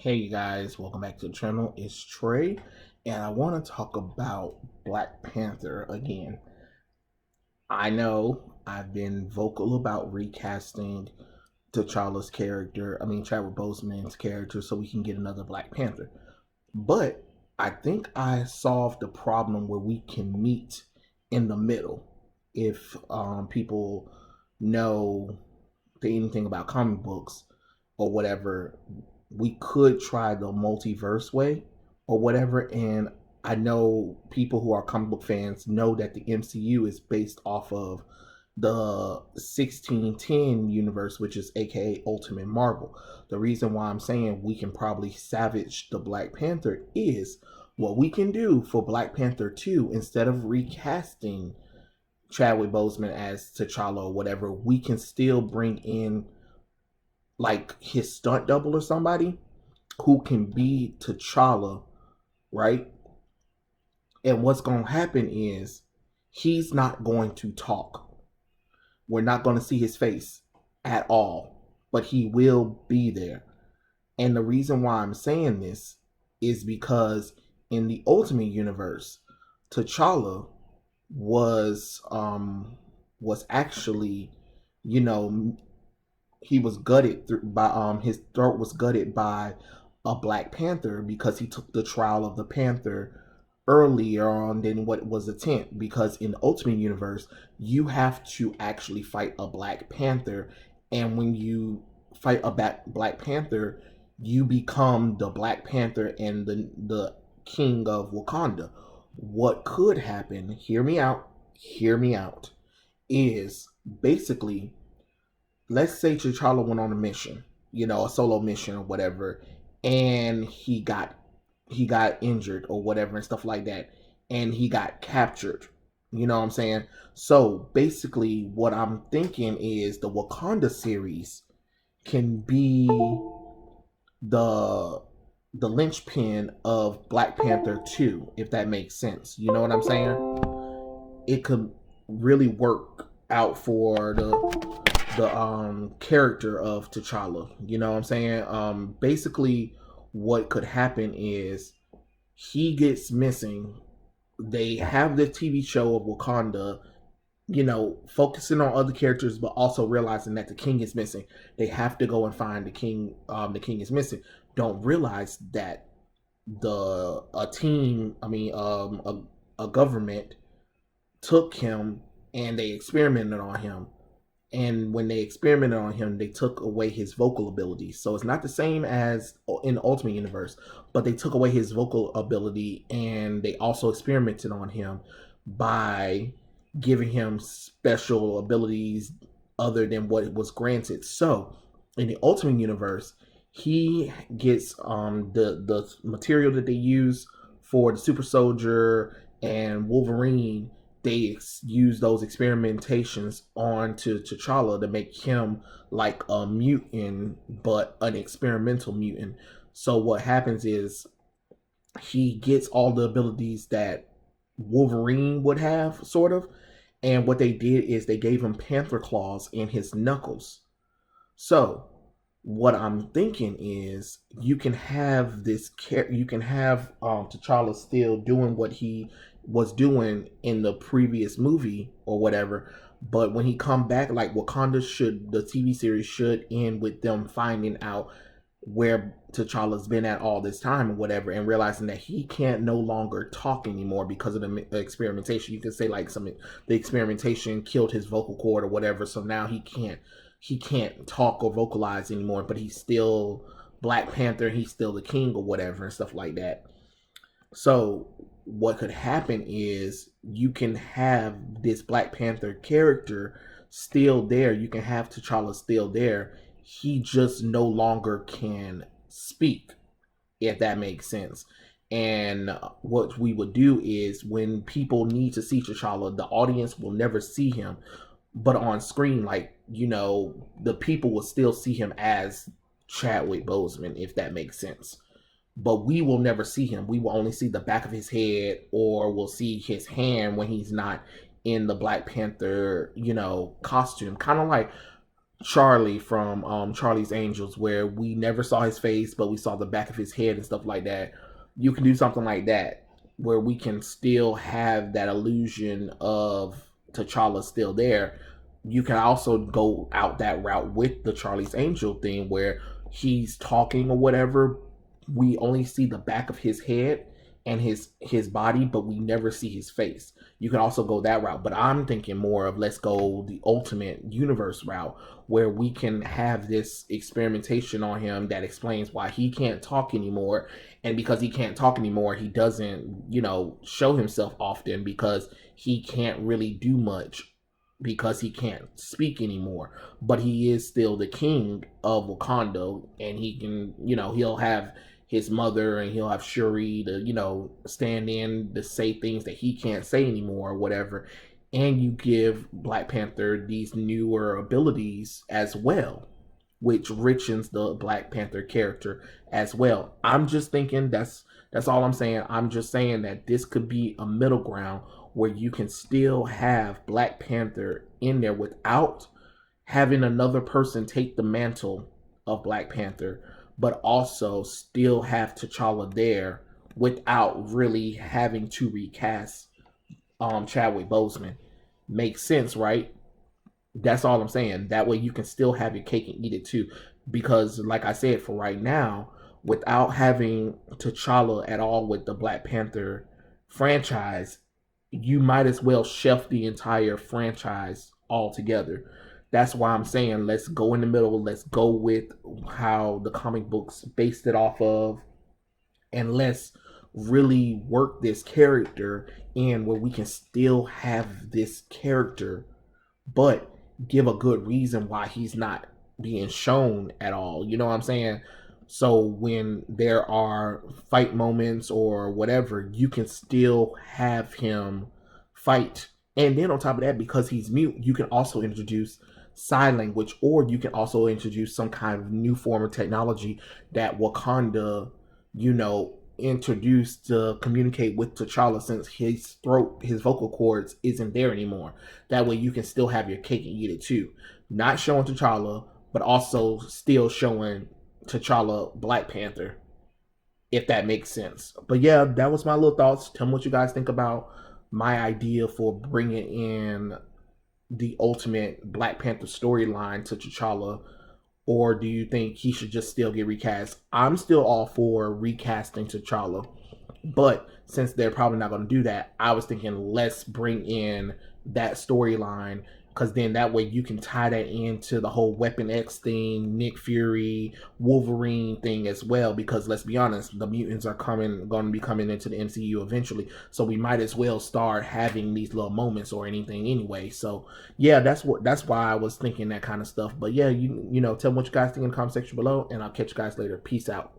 Hey you guys, welcome back to the channel. It's Trey, and I want to talk about Black Panther again. I know I've been vocal about recasting T'Challa's character, Chadwick Boseman's character, so we can get another Black Panther. But I think I solved the problem where we can meet in the middle. If people know anything about comic books or whatever, we could try the multiverse way or whatever. And I know people who are comic book fans know that the MCU is based off of the 1610 universe, which is aka Ultimate Marvel. The reason why I'm saying we can probably salvage the Black Panther is what we can do for Black Panther 2. Instead of recasting Chadwick Boseman as T'Challa or whatever, we can still bring in like his stunt double or somebody who can be T'Challa, right? And what's going to happen is he's not going to talk. We're not going to see his face at all, but he will be there. And the reason why I'm saying this is because in the Ultimate Universe, T'Challa was actually, you know, he was gutted by his throat was gutted by a Black Panther because he took the trial of the Panther earlier on than what was attempt. Because in the Ultimate Universe, you have to actually fight a Black Panther, and when you fight a Black Panther, you become the Black Panther and the king of Wakanda. What could happen? Hear me out. Hear me out. Is basically, let's say T'Challa went on a mission, a solo mission or whatever, and he got injured or whatever and stuff like that, and he got captured. You know what I'm saying? So basically, what I'm thinking is the Wakanda series can be the linchpin of Black Panther 2, if that makes sense. You know what I'm saying? It could really work out for the character of T'Challa. You know what I'm saying? Basically what could happen is he gets missing. They have the TV show of Wakanda, focusing on other characters, but also realizing that the king is missing. They have to go and find the king. The king is missing. Don't realize that a team, a government took him and they experimented on him. And when they experimented on him, they took away his vocal abilities. So it's not the same as in the Ultimate Universe, but they took away his vocal ability, and they also experimented on him by giving him special abilities other than what was granted. So in the Ultimate Universe, he gets the material that they use for the Super Soldier and Wolverine. They use those experimentations onto T'Challa to make him like a mutant, but an experimental mutant. So what happens is he gets all the abilities that Wolverine would have, sort of. And what they did is they gave him panther claws in his knuckles. So what I'm thinking is you can have T'Challa still doing what he was doing in the previous movie or whatever, but when he come back, like the TV series should end with them finding out where T'Challa's been at all this time or whatever, and realizing that he can't no longer talk anymore because of the experimentation. You could say like the experimentation killed his vocal cord or whatever, so now he can't talk or vocalize anymore, but he's still Black Panther, he's still the king or whatever and stuff like that. So what could happen is you can have this Black Panther character still there. You can have T'Challa still there. He just no longer can speak, if that makes sense. And what we would do is when people need to see T'Challa, the audience will never see him, but on screen, like, the people will still see him as Chadwick Boseman, if that makes sense. But we will never see him. We will only see the back of his head, or we'll see his hand when he's not in the Black Panther, costume. Kind of like Charlie from Charlie's Angels, where we never saw his face, but we saw the back of his head and stuff like that. You can do something like that, where we can still have that illusion of T'Challa still there. You can also go out that route with the Charlie's Angel thing, where he's talking or whatever. We only see the back of his head and his body, but we never see his face. You can also go that route, but I'm thinking more of let's go the Ultimate Universe route, where we can have this experimentation on him that explains why he can't talk anymore. And because he can't talk anymore, he doesn't, show himself often, because he can't really do much, because he can't speak anymore. But he is still the king of Wakanda, and he can, he'll have his mother and he'll have Shuri to, stand in to say things that he can't say anymore or whatever. And you give Black Panther these newer abilities as well, which richens the Black Panther character as well. I'm just thinking that's all I'm saying. I'm just saying that this could be a middle ground where you can still have Black Panther in there without having another person take the mantle of Black Panther, but also still have T'Challa there without really having to recast Chadwick Boseman. Makes sense, right? That's all I'm saying. That way you can still have your cake and eat it too. Because like I said, for right now, without having T'Challa at all with the Black Panther franchise, you might as well shelf the entire franchise altogether. That's why I'm saying let's go in the middle. Let's go with how the comic books based it off of, and let's really work this character in where we can still have this character, but give a good reason why he's not being shown at all. You know what I'm saying? So when there are fight moments or whatever, you can still have him fight. And then on top of that, because he's mute, you can also introduce sign language, or you can also introduce some kind of new form of technology that Wakanda, introduced to communicate with T'Challa, since his throat, his vocal cords isn't there anymore. That way you can still have your cake and eat it too. Not showing T'Challa, but also still showing T'Challa Black Panther, if that makes sense. But yeah, that was my little thoughts. Tell me what you guys think about my idea for bringing in the ultimate Black Panther storyline to T'Challa, or do you think he should just still get recast? I'm still all for recasting T'Challa, but since they're probably not going to do that, I was thinking let's bring in that storyline, because then that way you can tie that into the whole Weapon X thing, Nick Fury, Wolverine thing as well. Because let's be honest, the mutants are going to be coming into the MCU eventually, so we might as well start having these little moments or anything anyway. So yeah, that's why I was thinking that kind of stuff. But yeah, tell me what you guys think in the comment section below, and I'll catch you guys later. Peace out.